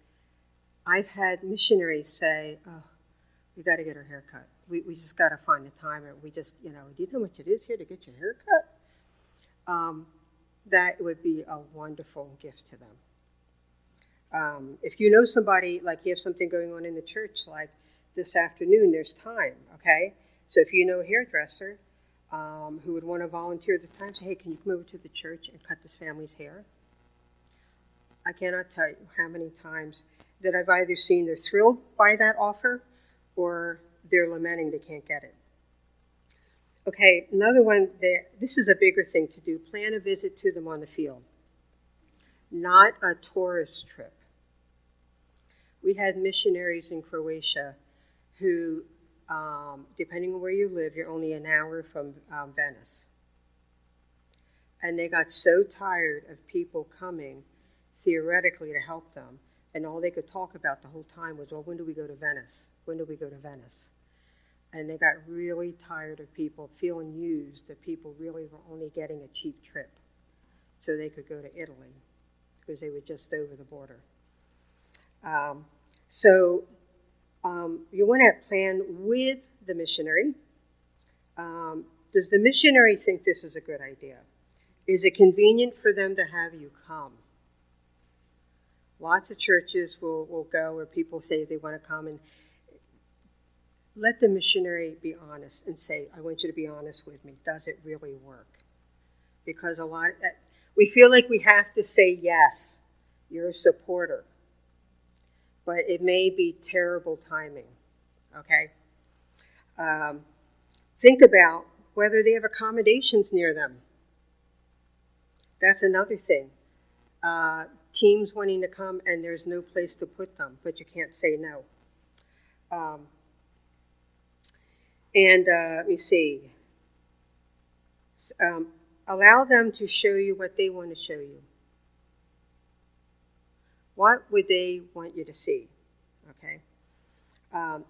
I've had missionaries say, "Oh, we got to get our hair cut. We just got to find the time, or we just, do you know how much it is here to get your hair cut?" That would be a wonderful gift to them. If you know somebody, like you have something going on in the church, like this afternoon, there's time, okay? So if you know a hairdresser who would want to volunteer the time, say, hey, can you come over to the church and cut this family's hair? I cannot tell you how many times that I've either seen they're thrilled by that offer or they're lamenting they can't get it. Okay, another one, this is a bigger thing to do. Plan a visit to them on the field, not a tourist trip. We had missionaries in Croatia who, depending on where you live, you're only an hour from Venice. And they got so tired of people coming theoretically to help them, and all they could talk about the whole time was, well, when do we go to Venice? When do we go to Venice? And they got really tired of people feeling used, that people really were only getting a cheap trip so they could go to Italy because they were just over the border. You want to plan with the missionary. Does the missionary think this is a good idea? Is it convenient for them to have you come? Lots of churches will go where people say they want to come, and let the missionary be honest and say, I want you to be honest with me. Does it really work? Because we feel like we have to say yes, you're a supporter. But it may be terrible timing, okay? Think about whether they have accommodations near them. That's another thing. Teams wanting to come and there's no place to put them, but you can't say no. Let me see. Allow them to show you what they want to show you. What would they want you to see? Okay.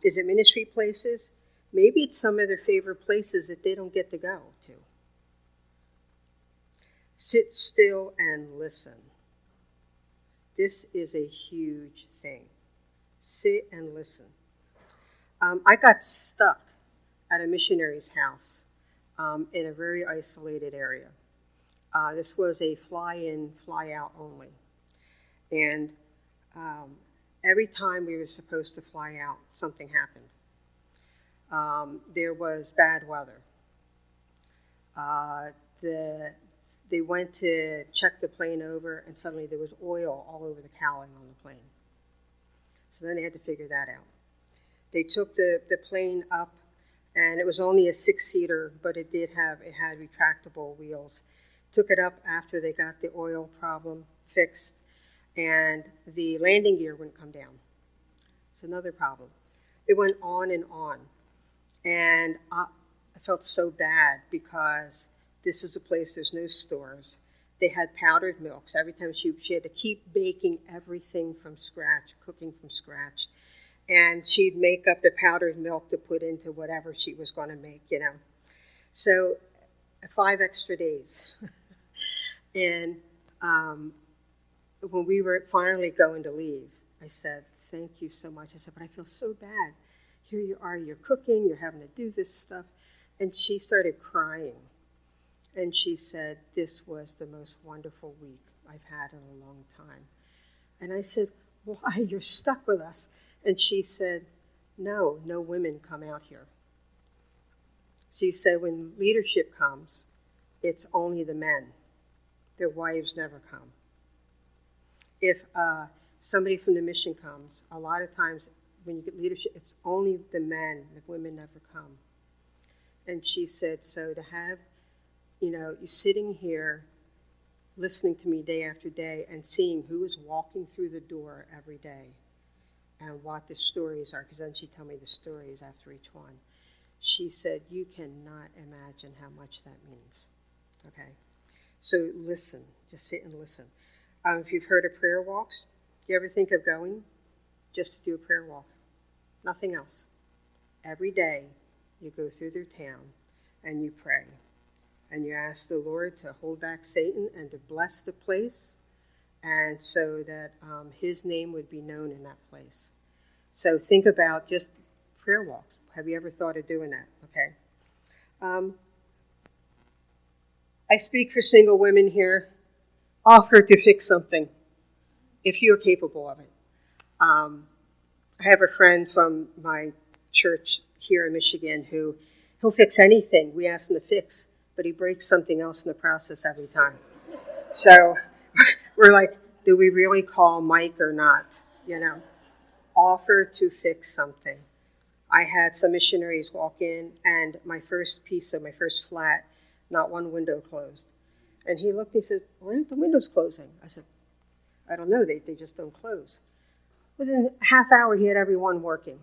Is it ministry places? Maybe it's some of their favorite places that they don't get to go to. Sit still and listen. This is a huge thing. Sit and listen. I got stuck at a missionary's house in a very isolated area. This was a fly-in, fly-out only. And every time we were supposed to fly out, something happened. There was bad weather. They went to check the plane over, and suddenly there was oil all over the cowling on the plane. So then they had to figure that out. They took the plane up, and it was only a 6-seater, but it had retractable wheels. Took it up after they got the oil problem fixed, and the landing gear wouldn't come down. It's another problem. It went on and on. And I felt so bad because this is a place, there's no stores. They had powdered milks. Every time she had to keep baking everything from scratch, cooking from scratch. And she'd make up the powdered milk to put into whatever she was going to make, So 5 extra days. And when we were finally going to leave, I said, thank you so much. I said, but I feel so bad. Here you are, you're cooking, you're having to do this stuff. And she started crying. And she said, this was the most wonderful week I've had in a long time. And I said, why? You're stuck with us. And she said, no women come out here. She said, when leadership comes, it's only the men. Their wives never come. If somebody from the mission comes, a lot of times when you get leadership, it's only the men. The women never come. And she said, so to have, you sitting here listening to me day after day and seeing who is walking through the door every day and what the stories are, because then she'd tell me the stories after each one. She said, you cannot imagine how much that means. Okay? So listen. Just sit and listen. If you've heard of prayer walks, do you ever think of going just to do a prayer walk? Nothing else. Every day you go through their town and you pray. And you ask the Lord to hold back Satan and to bless the place, and so that his name would be known in that place. So think about just prayer walks. Have you ever thought of doing that? Okay. I speak for single women here. Offer to fix something if you're capable of it. I have a friend from my church here in Michigan he'll fix anything we ask him to fix, but he breaks something else in the process every time. So we're like, do we really call Mike or not? Offer to fix something. I had some missionaries walk in, and my first flat, not one window closed. And he looked and he said, "Why aren't the windows closing?" I said, "I don't know, they just don't close." Within a half hour, he had everyone working.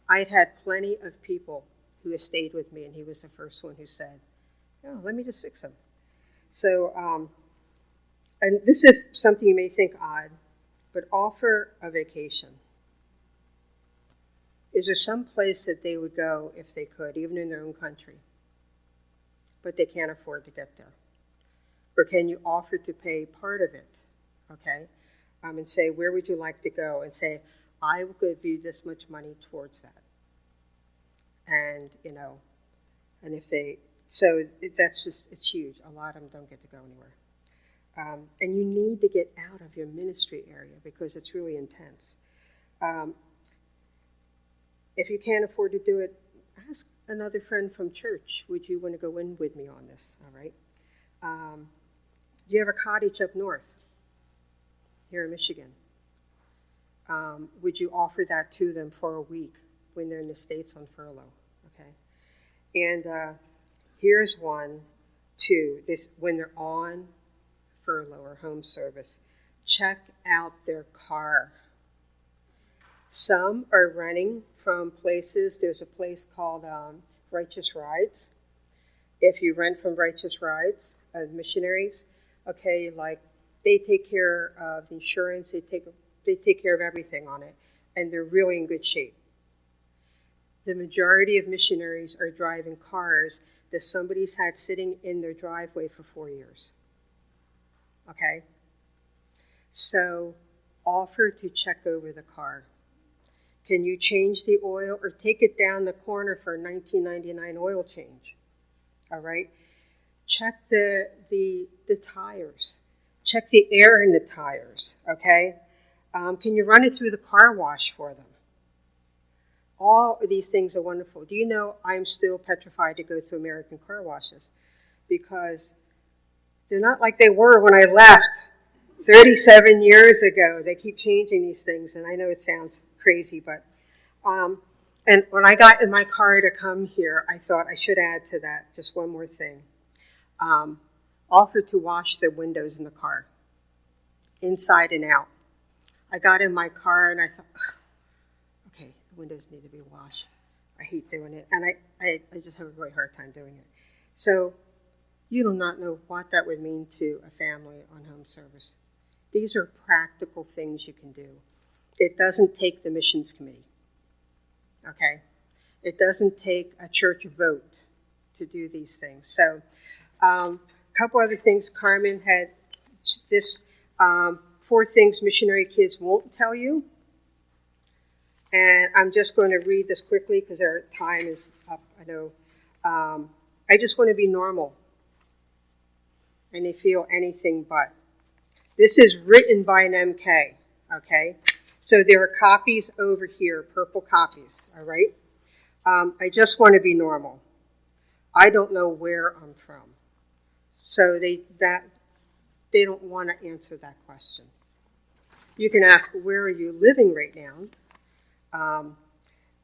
I'd had plenty of people who had stayed with me, and he was the first one who said, "Oh, let me just fix them." So, and this is something you may think odd, but offer a vacation. Is there some place that they would go if they could, even in their own country, but they can't afford to get there? Or can you offer to pay part of it, okay? And say, where would you like to go? And say, I will give you this much money towards that. And, and if they, so that's just, it's huge. A lot of them don't get to go anywhere. And you need to get out of your ministry area because it's really intense. If you can't afford to do it, ask another friend from church, would you want to go in with me on this, all right? Do you have a cottage up north here in Michigan? Would you offer that to them for a week when they're in the States on furlough, okay? And here's one, too. When they're on furlough or home service, check out their car. Some are renting from places. There's a place called Righteous Rides. If you rent from Righteous Rides, missionaries, okay, like they take care of the insurance, they take care of everything on it, and they're really in good shape. The majority of missionaries are driving cars that somebody's had sitting in their driveway for 4 years. Okay? So offer to check over the car. Can you change the oil or take it down the corner for a $19.99 oil change? All right? Check the tires. Check the air in the tires, okay? Can you run it through the car wash for them? All of these things are wonderful. Do you know I'm still petrified to go through American car washes because they're not like they were when I left 37 years ago. They keep changing these things, and I know it sounds crazy, but and when I got in my car to come here, I thought I should add to that just one more thing. Offer to wash the windows in the car, inside and out. I got in my car and I thought, okay, the windows need to be washed. I hate doing it, and I just have a really hard time doing it. So you do not know what that would mean to a family on home service. These are practical things you can do. It doesn't take the missions committee, okay? It doesn't take a church vote to do these things. So a couple other things. Carmen had this 4 things missionary kids won't tell you. And I'm just going to read this quickly because our time is up, I know. I just want to be normal. And they feel anything but. This is written by an MK, okay? So there are copies over here, purple copies, all right? I just want to be normal. I don't know where I'm from. So they don't want to answer that question. You can ask, where are you living right now?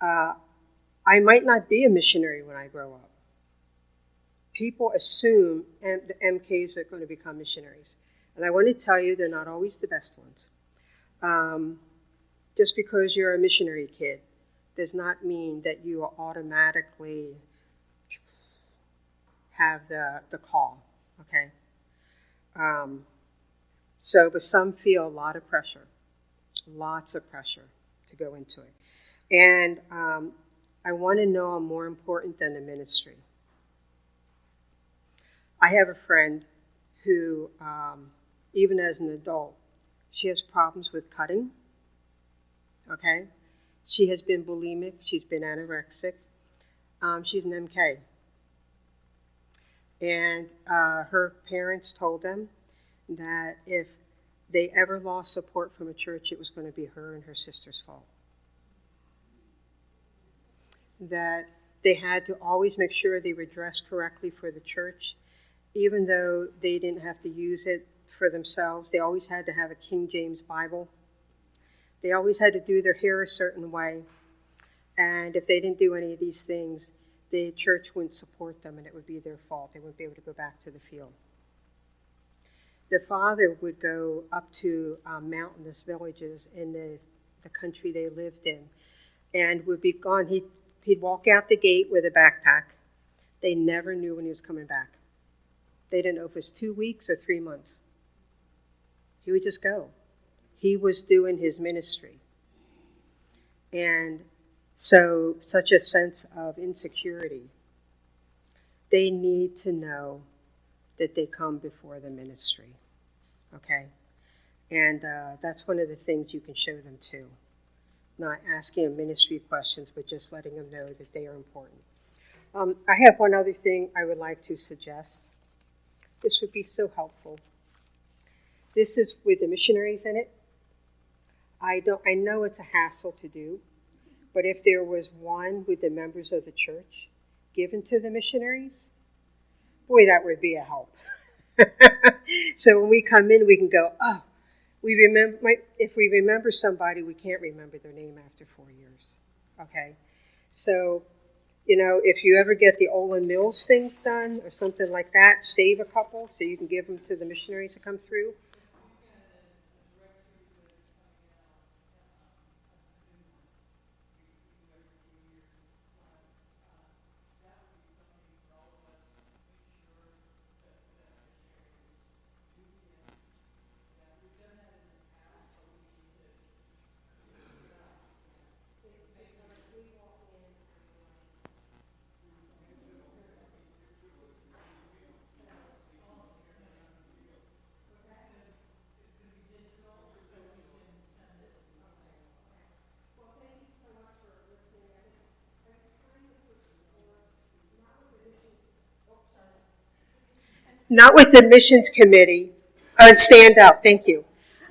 I might not be a missionary when I grow up. People assume the MKs are going to become missionaries. And I want to tell you, they're not always the best ones. Just because you're a missionary kid does not mean that you will automatically have the call, okay? But some feel a lot of pressure, lots of pressure to go into it. And I want to know I'm more important than the ministry. I have a friend who, even as an adult, she has problems with cutting, okay? She has been bulimic. She's been anorexic. She's an MK. And her parents told them that if they ever lost support from a church, it was going to be her and her sister's fault. That they had to always make sure they were dressed correctly for the church, even though they didn't have to use it for themselves. They always had to have a King James Bible. They always had to do their hair a certain way. And if they didn't do any of these things, the church wouldn't support them, and it would be their fault. They wouldn't be able to go back to the field. The father would go up to mountainous villages in the country they lived in, and would be gone. He'd walk out the gate with a backpack. They never knew when he was coming back. They didn't know if it was 2 weeks or 3 months. He would just go. He was doing his ministry. And so, such a sense of insecurity. They need to know that they come before the ministry. Okay? And that's one of the things you can show them too. Not asking them ministry questions, but just letting them know that they are important. I have one other thing I would like to suggest. This would be so helpful. This is with the missionaries in it. I know it's a hassle to do, but if there was one with the members of the church given to the missionaries, boy, that would be a help. So when we come in, we can go, oh, if we remember somebody, we can't remember their name after 4 years. Okay? So, if you ever get the Olin Mills things done or something like that, save a couple so you can give them to the missionaries to come through. Not with the missions committee. Stand up, thank you.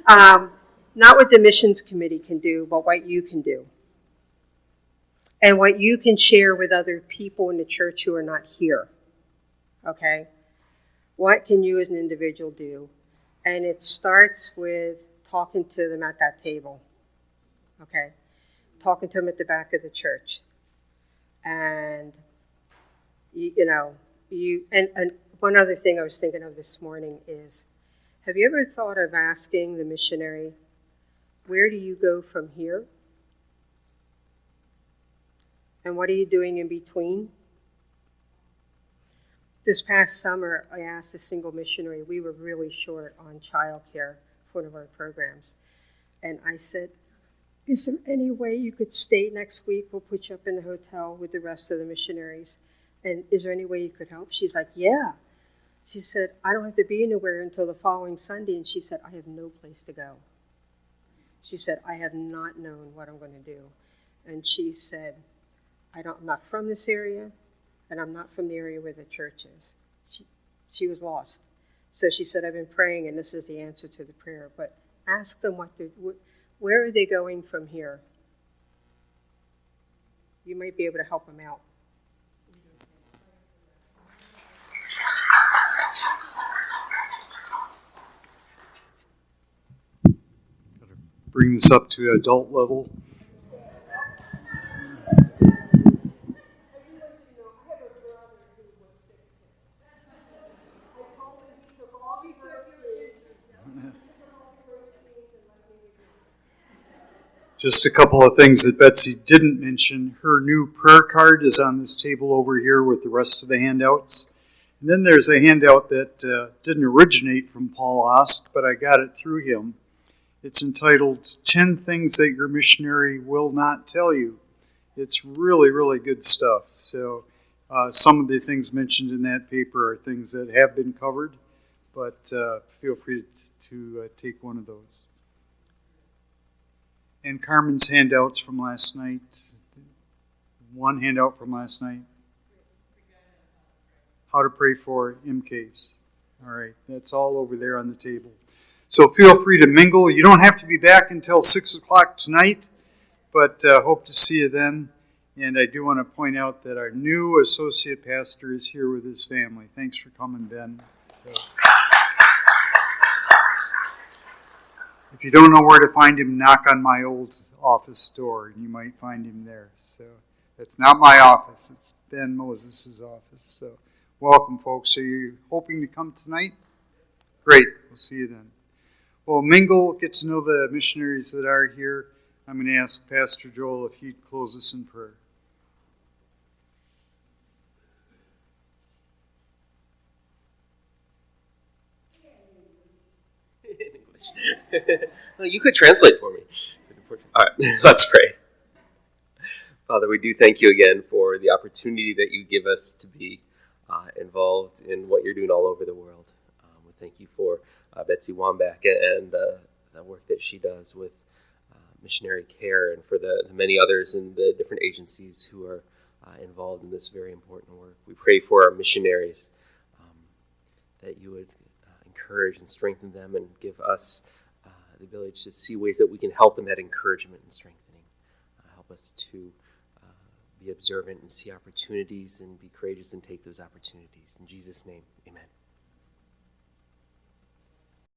Not what the missions committee can do, but what you can do. And what you can share with other people in the church who are not here. Okay? What can you as an individual do? And it starts with talking to them at that table. Okay? Talking to them at the back of the church. And, and one other thing I was thinking of this morning is, have you ever thought of asking the missionary, where do you go from here? And what are you doing in between? This past summer, I asked a single missionary, we were really short on childcare for one of our programs. And I said, is there any way you could stay next week? We'll put you up in the hotel with the rest of the missionaries. And is there any way you could help? She's like, yeah. She said, I don't have to be anywhere until the following Sunday. And she said, I have no place to go. She said, I have not known what I'm going to do. And she said, I'm not from this area, and I'm not from the area where the church is. She was lost. So she said, I've been praying, and this is the answer to the prayer. But ask them where are they going from here? You might be able to help them out. Bring this up to adult level. Just a couple of things that Betsy didn't mention. Her new prayer card is on this table over here with the rest of the handouts. And then there's a handout that didn't originate from Paul Osk, but I got it through him. It's entitled 10 Things That Your Missionary Will Not Tell You. It's really, really good stuff. So some of the things mentioned in that paper are things that have been covered, but feel free to take one of those. And Carmen's handouts from last night. One handout from last night. How to pray for MKs. All right, that's all over there on the table. So feel free to mingle. You don't have to be back until 6 o'clock tonight, but hope to see you then. And I do want to point out that our new associate pastor is here with his family. Thanks for coming, Ben. So, if you don't know where to find him, knock on my old office door, and you might find him there. So it's not my office. It's Ben Moses' office. So welcome, folks. Are you hoping to come tonight? Great. We'll see you then. Well, mingle, get to know the missionaries that are here. I'm going to ask Pastor Joel if he'd close us in prayer. Well, you could translate for me. All right, let's pray. Father, we do thank you again for the opportunity that you give us to be involved in what you're doing all over the world. We thank you for Betsy Wombach and the work that she does with missionary care, and for the many others in the different agencies who are involved in this very important work. We pray for our missionaries, that you would encourage and strengthen them and give us the ability to see ways that we can help in that encouragement and strengthening. Help us to be observant and see opportunities and be courageous and take those opportunities. In Jesus' name,